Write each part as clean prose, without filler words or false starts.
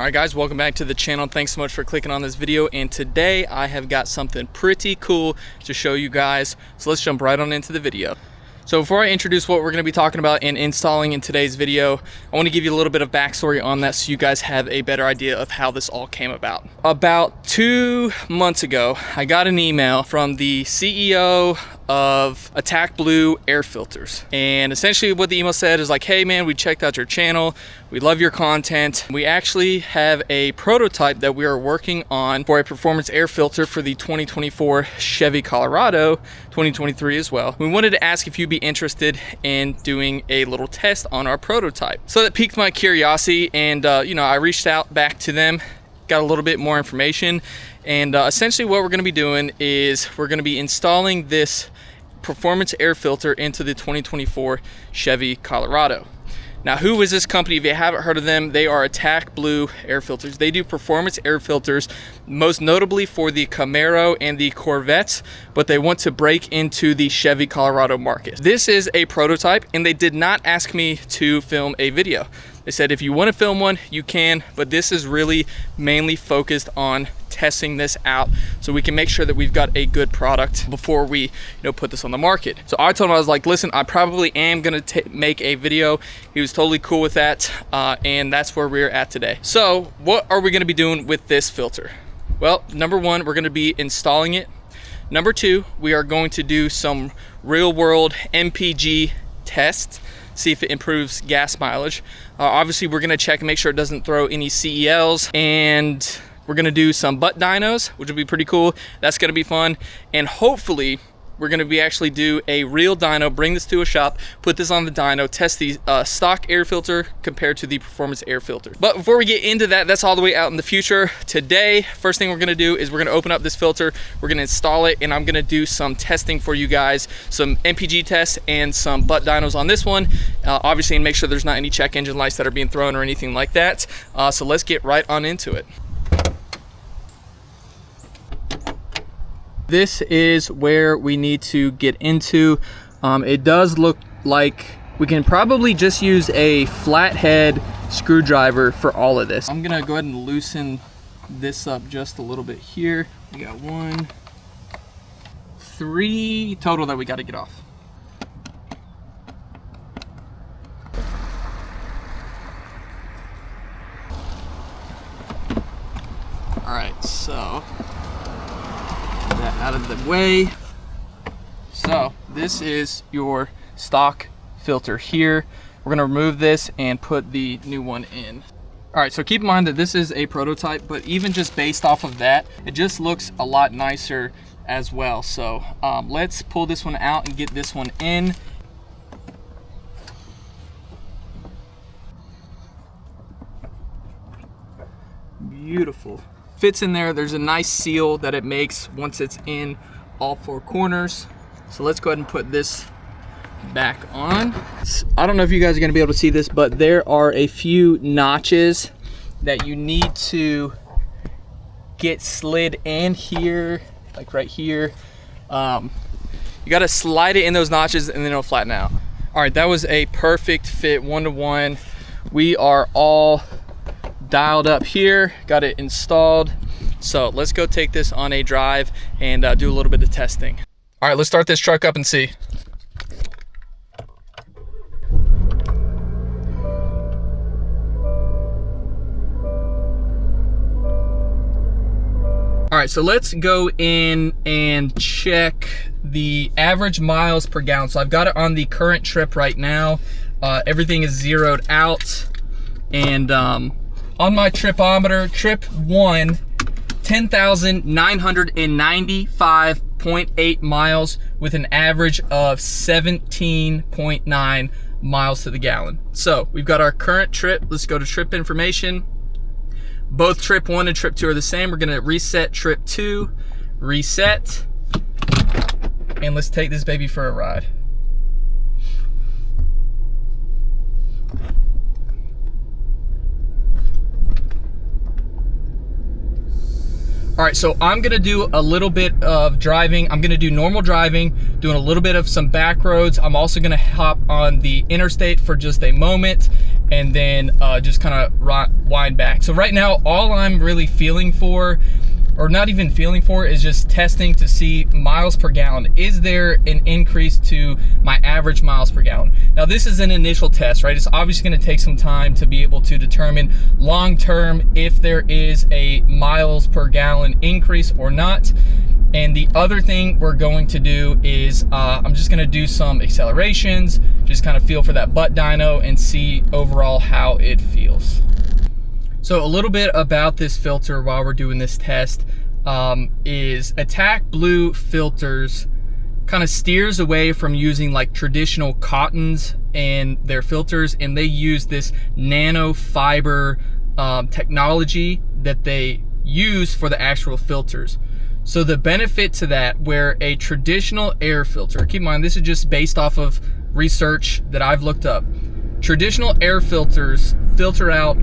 Alright guys, welcome back to the channel. Thanks so much for clicking on this video, and today I have got something pretty cool to show you guys, so let's jump right on into the video. So before I introduce what we're going to be talking about and installing in today's video, I want to give you a little bit of backstory on that so you guys have a better idea of how this all came about. About 2 months ago, I got an email from the CEO of Attack Blue Air Filters, and essentially what the email said is like, hey man, we checked out your channel, we love your content, we actually have a prototype that we are working on for a performance air filter for the 2024 Chevy Colorado, 2023 as well. We wanted to ask if you'd be interested in doing a little test on our prototype. So that piqued my curiosity, and I reached out back to them, got a little bit more information, and essentially what we're going to be doing is we're going to be installing this performance air filter into the 2024 Chevy Colorado. Now, who is this company? If you haven't heard of them, they are Attack Blue Air Filters. They do performance air filters, most notably for the Camaro and the Corvettes, but they want to break into the Chevy Colorado market. This is a prototype, and they did not ask me to film a video. They said if you want to film one, you can, but this is really mainly focused on testing this out so we can make sure that we've got a good product before we put this on the market. So I told him, I was like, listen, I probably am gonna make a video. He was totally cool with that, and that's where we're at today. So what are we gonna be doing with this filter? Well, number one, we're gonna be installing it. Number two, we are going to do some real world MPG tests, see if it improves gas mileage. Obviously we're gonna check and make sure it doesn't throw any CELs, and we're gonna do some butt dynos, which will be pretty cool. That's gonna be fun. And hopefully we're gonna be actually do a real dyno, bring this to a shop, put this on the dyno, test the stock air filter compared to the performance air filter. But before we get into that, that's all the way out in the future. Today, first thing we're gonna do is we're gonna open up this filter, we're gonna install it, and I'm gonna do some testing for you guys, some MPG tests and some butt dynos on this one, obviously, and make sure there's not any check engine lights that are being thrown or anything like that. So let's get right on into it. This is where we need to get into. It does look like we can probably just use a flathead screwdriver for all of this. I'm gonna go ahead and loosen this up just a little bit here. We got 1, 3 total that we got to get off. All right, so that out of the way. So this is your stock filter here. We're gonna remove this and put the new one in. All right, so keep in mind that this is a prototype, but even just based off of that, it just looks a lot nicer as well. So let's pull this one out and get this one in. Beautiful. Fits in there. There's a nice seal that it makes once it's in all 4 corners. So let's go ahead and put this back on. I don't know if you guys are going to be able to see this, but there are a few notches that you need to get slid in here, like right here. You got to slide it in those notches and then it'll flatten out. All right, that was a perfect fit, 1-to-1. We are all dialed up here, got it installed. So let's go take this on a drive and do a little bit of testing. All right, let's start this truck up and see. All right, so let's go in and check the average miles per gallon. So I've got it on the current trip right now. Everything is zeroed out, and on my tripometer, trip 1, 10,995.8 miles with an average of 17.9 miles to the gallon. So we've got our current trip. Let's go to trip information. Both trip 1 and trip 2 are the same. We're gonna reset trip 2, reset, and let's take this baby for a ride. All right, so I'm gonna do a little bit of driving. I'm gonna do normal driving, doing a little bit of some back roads. I'm also gonna hop on the interstate for just a moment, and then just kind of wind back. So right now, all I'm really feeling for, or not even feeling for, is just testing to see miles per gallon. Is there an increase to my average miles per gallon? Now this is an initial test, right? It's obviously gonna take some time to be able to determine long-term if there is a miles per gallon increase or not. And the other thing we're going to do is I'm just gonna do some accelerations, just kind of feel for that butt dyno and see overall how it feels. So a little bit about this filter while we're doing this test is Attack Blue filters kind of steers away from using like traditional cottons in their filters, and they use this nanofiber technology that they use for the actual filters. So the benefit to that, where a traditional air filter, keep in mind this is just based off of research that I've looked up, traditional air filters filter out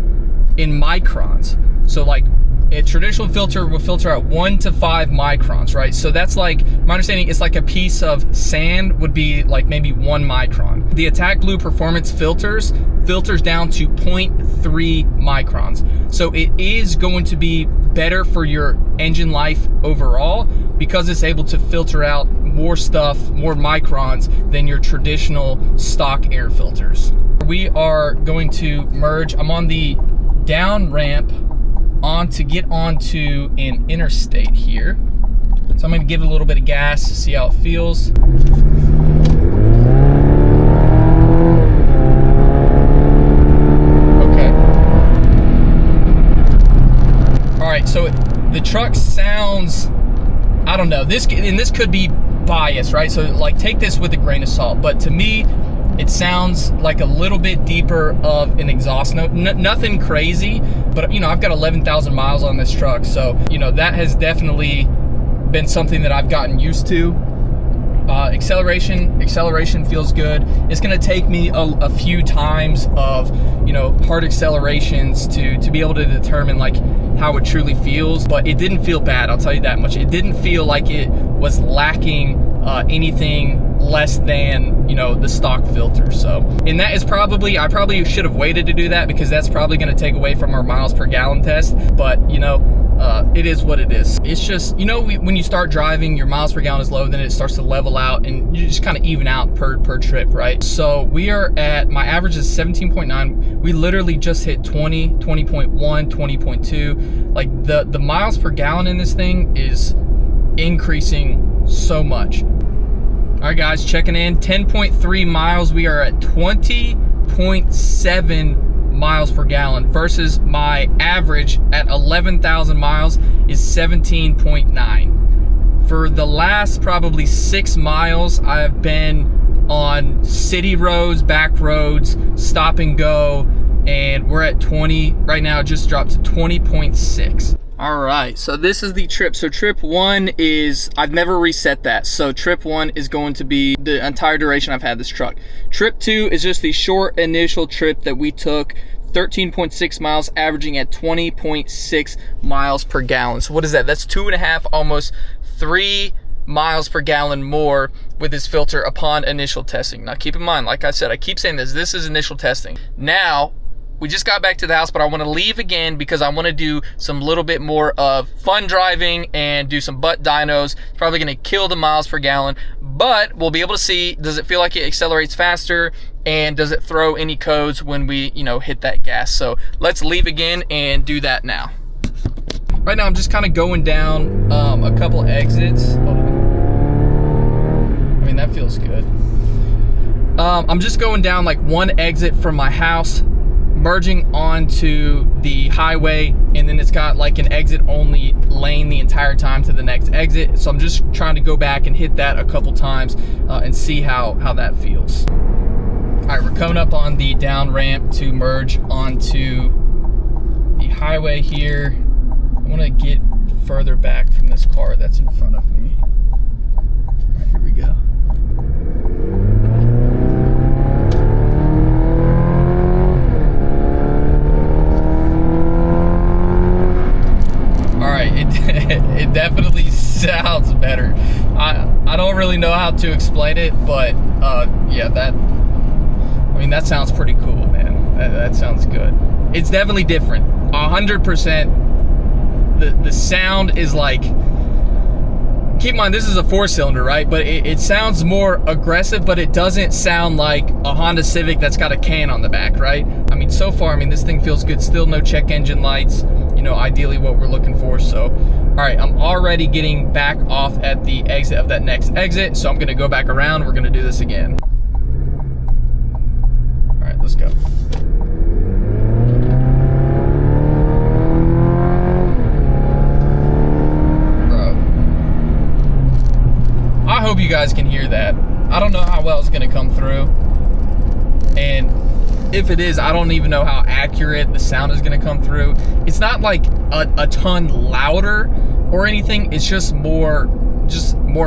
in microns. So like a traditional filter will filter out 1 to 5 microns, right? So that's like, my understanding is like a piece of sand would be like maybe 1 micron. The Attack Blue Performance filters down to 0.3 microns. So it is going to be better for your engine life overall because it's able to filter out more stuff, more microns than your traditional stock air filters. We are going to merge, I'm on the down ramp to get onto an interstate here. So I'm gonna give it a little bit of gas to see how it feels. Okay. All right, so the truck sounds, I don't know, this could be biased, right? So like take this with a grain of salt, but to me, it sounds like a little bit deeper of an exhaust note. Nothing crazy, but you know, I've got 11,000 miles on this truck. So, you know, that has definitely been something that I've gotten used to. Acceleration feels good. It's gonna take me a few times of, you know, hard accelerations to be able to determine like how it truly feels, but it didn't feel bad, I'll tell you that much. It didn't feel like it was lacking anything less than, you know, the stock filter. So, and that is probably, I probably should have waited to do that because that's probably going to take away from our miles per gallon test, but you know, it is what it is. It's just, you know, when you start driving, your miles per gallon is low, then it starts to level out and you just kind of even out per trip, right? So we are at, my average is 17.9. We literally just hit 20, 20.1, 20.2. Like the miles per gallon in this thing is increasing so much. All right, guys, checking in, 10.3 miles. We are at 20.7 miles per gallon versus my average at 11,000 miles is 17.9. For the last probably 6 miles, I've been on city roads, back roads, stop and go, and we're at 20 right now. It just dropped to 20.6. All right, so this is the trip. So trip 1 is, I've never reset that. So trip 1 is going to be the entire duration I've had this truck. Trip 2 is just the short initial trip that we took, 13.6 miles, averaging at 20.6 miles per gallon. So what is that? That's 2.5, almost 3 miles per gallon more with this filter upon initial testing. Now keep in mind, like I said, I keep saying this is initial testing. Now, we just got back to the house, but I want to leave again because I want to do some little bit more of fun driving and do some butt dynos. It's probably going to kill the miles per gallon, but we'll be able to see, does it feel like it accelerates faster, and does it throw any codes when we, you know, hit that gas? So let's leave again and do that now. Right now I'm just kind of going down a couple exits. Hold on. I mean, that feels good. I'm just going down like one exit from my house, merging onto the highway, and then it's got like an exit only lane the entire time to the next exit. So I'm just trying to go back and hit that a couple times and see how that feels. All right, we're coming up on the down ramp to merge onto the highway here. I want to get further back from this car that's in front of me. All right, here we go. It definitely sounds better. I don't really know how to explain it, but yeah, that sounds pretty cool, man. That's It's definitely different. 100%. The sound is like, keep in mind this is a 4-cylinder, right? But it sounds more aggressive, but it doesn't sound like a Honda Civic that's got a can on the back, right? I mean, so far, I mean, this thing feels good. Still no check engine lights, you know, ideally what we're looking for. So, all right, I'm already getting back off at the exit of that next exit. So I'm gonna go back around. We're gonna do this again. All right, let's go. I hope you guys can hear that. I don't know how well it's gonna come through. And if it is, I don't even know how accurate the sound is gonna come through. It's not like a ton louder or anything. It's just more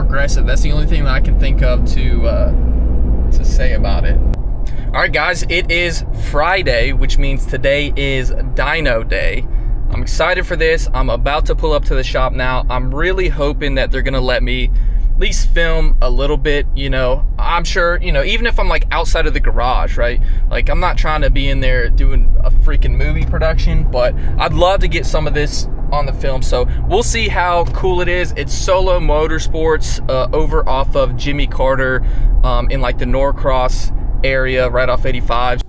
aggressive. That's the only thing that I can think of to say about it. All right, guys, it is Friday, which means today is dyno day. I'm excited for this. I'm about to pull up to the shop now. I'm really hoping that they're gonna let me at least film a little bit, you know. I'm sure, you know, even if I'm like outside of the garage, right? Like, I'm not trying to be in there doing a freaking movie production, but I'd love to get some of this on the film. So we'll see how cool it is. It's Solo Motorsports over off of Jimmy Carter in like the Norcross area right off 85.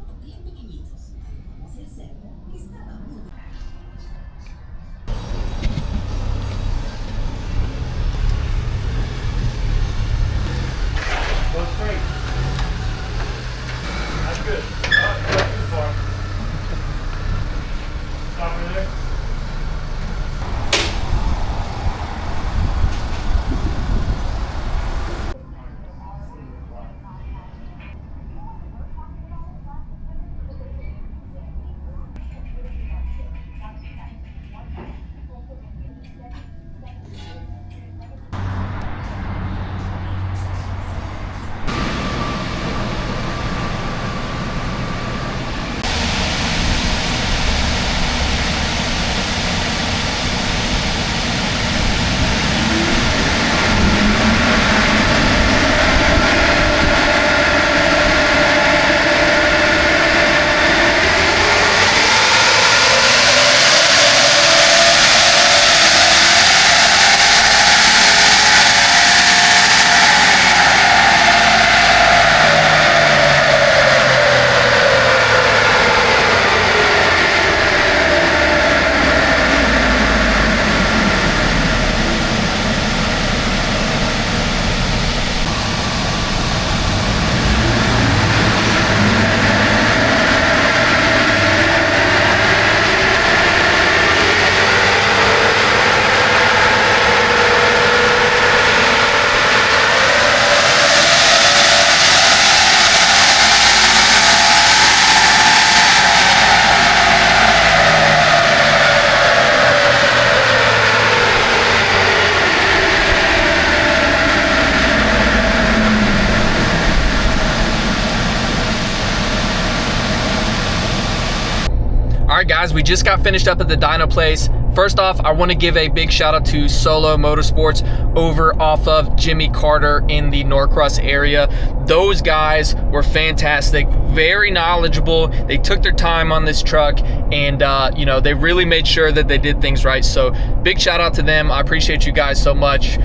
All right, guys, we just got finished up at the dyno place. First off, I want to give a big shout out to Solo Motorsports over off of Jimmy Carter in the Norcross area. Those guys were fantastic, very knowledgeable. They took their time on this truck, and you know, they really made sure that they did things right. So big shout out to them. I appreciate you guys so much.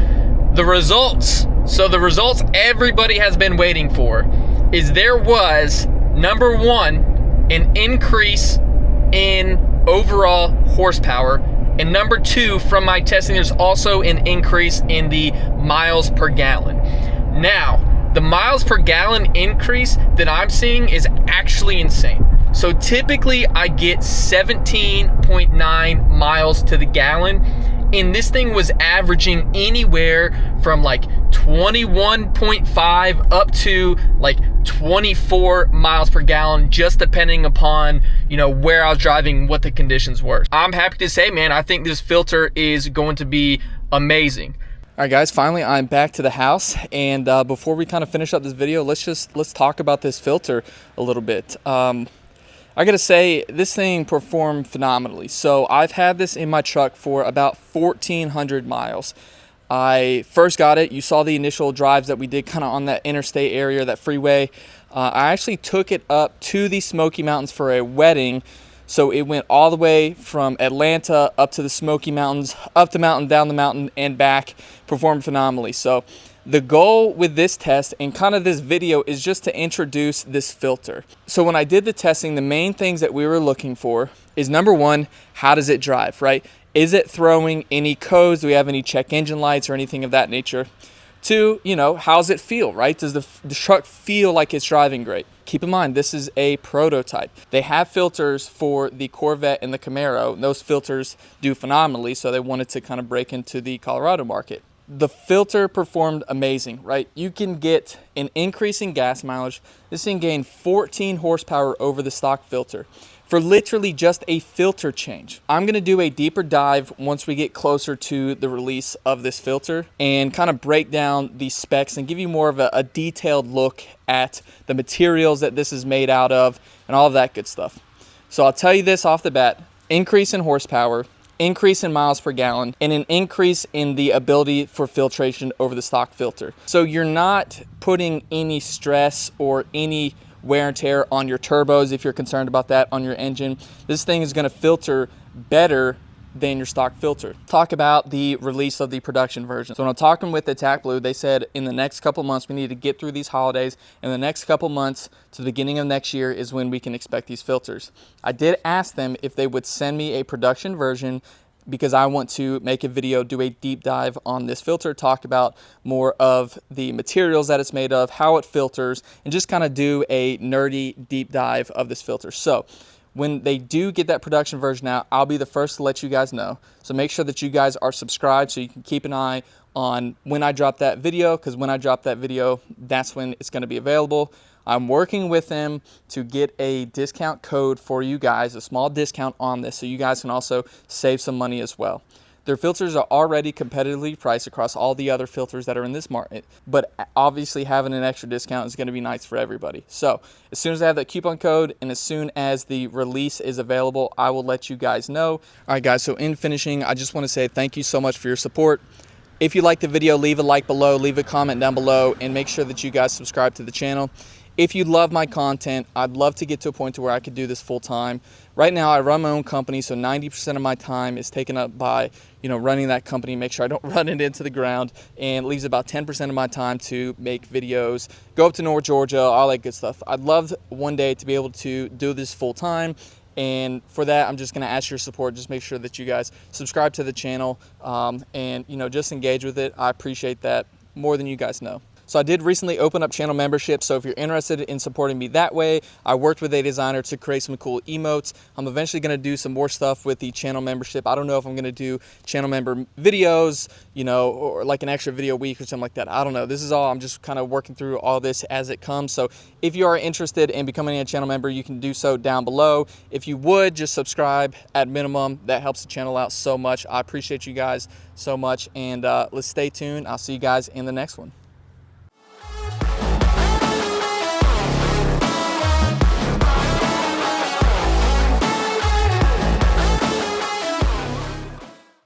The results. So the results everybody has been waiting for is there was, number one, an increase in overall horsepower, and number two, from my testing, there's also an increase in the miles per gallon. Now, the miles per gallon increase that I'm seeing is actually insane. So typically I get 17.9 miles to the gallon, and this thing was averaging anywhere from like 21.5 up to like 24 miles per gallon, just depending upon, you know, where I was driving, what the conditions were. I'm happy to say, man, I think this filter is going to be amazing. All right, guys, finally I'm back to the house, and before we kind of finish up this video, let's talk about this filter a little bit. I gotta say, this thing performed phenomenally. So I've had this in my truck for about 1,400 miles. I first got it, you saw the initial drives that we did kind of on that interstate area, that freeway. I actually took it up to the Smoky Mountains for a wedding. So it went all the way from Atlanta up to the Smoky Mountains, up the mountain, down the mountain, and back. Performed phenomenally. So the goal with this test and kind of this video is just to introduce this filter. So when I did the testing, the main things that we were looking for is, number one, how does it drive, right? Is it throwing any codes? Do we have any check engine lights or anything of that nature? Two, how does it feel, right? Does the truck feel like it's driving great? Keep in mind, this is a prototype. They have filters for the Corvette and the Camaro, and those filters do phenomenally, so they wanted to kind of break into the Colorado market. The filter performed amazing, right? You can get an increase in gas mileage. This thing gained 14 horsepower over the stock filter for literally just a filter change. I'm gonna do a deeper dive once we get closer to the release of this filter and kind of break down the specs and give you more of a detailed look at the materials that this is made out of and all of that good stuff. So I'll tell you this off the bat: increase in horsepower, increase in miles per gallon, and an increase in the ability for filtration over the stock filter. So you're not putting any stress or any wear and tear on your turbos if you're concerned about that on your engine. This thing is going to filter better than your stock filter. Talk about the release of the production version. So when I'm talking with Attack Blue, they said in the next couple months we need to get through these holidays, and the next couple months to the beginning of next year is when we can expect these filters. I did ask them if they would send me a production version because I want to make a video, do a deep dive on this filter, talk about more of the materials that it's made of, how it filters, and just kind of do a nerdy deep dive of this filter. So when they do get that production version out, I'll be the first to let you guys know. So make sure that you guys are subscribed so you can keep an eye on when I drop that video, because when I drop that video, that's when it's going to be available. I'm working with them to get a discount code for you guys, a small discount on this, so you guys can also save some money as well. Their filters are already competitively priced across all the other filters that are in this market, but obviously having an extra discount is going to be nice for everybody. So as soon as I have that coupon code and as soon as the release is available, I will let you guys know. All right, guys, so in finishing, I just want to say thank you so much for your support. If you liked the video, leave a like below, leave a comment down below, and make sure that you guys subscribe to the channel. If you love my content, I'd love to get to a point to where I could do this full time. Right now, I run my own company, so 90% of my time is taken up by, running that company, make sure I don't run it into the ground, and leaves about 10% of my time to make videos, go up to North Georgia, all that good stuff. I'd love one day to be able to do this full time. And for that, I'm just going to ask your support. Just make sure that you guys subscribe to the channel and, just engage with it. I appreciate that more than you guys know. So I did recently open up channel membership, so if you're interested in supporting me that way, I worked with a designer to create some cool emotes. I'm eventually going to do some more stuff with the channel membership. I don't know if I'm going to do channel member videos, or like an extra video a week or something like that. I don't know. This is all, I'm just kind of working through all this as it comes. So if you are interested in becoming a channel member, you can do so down below. If you would, just subscribe at minimum. That helps the channel out so much. I appreciate you guys so much, and let's stay tuned. I'll see you guys in the next one.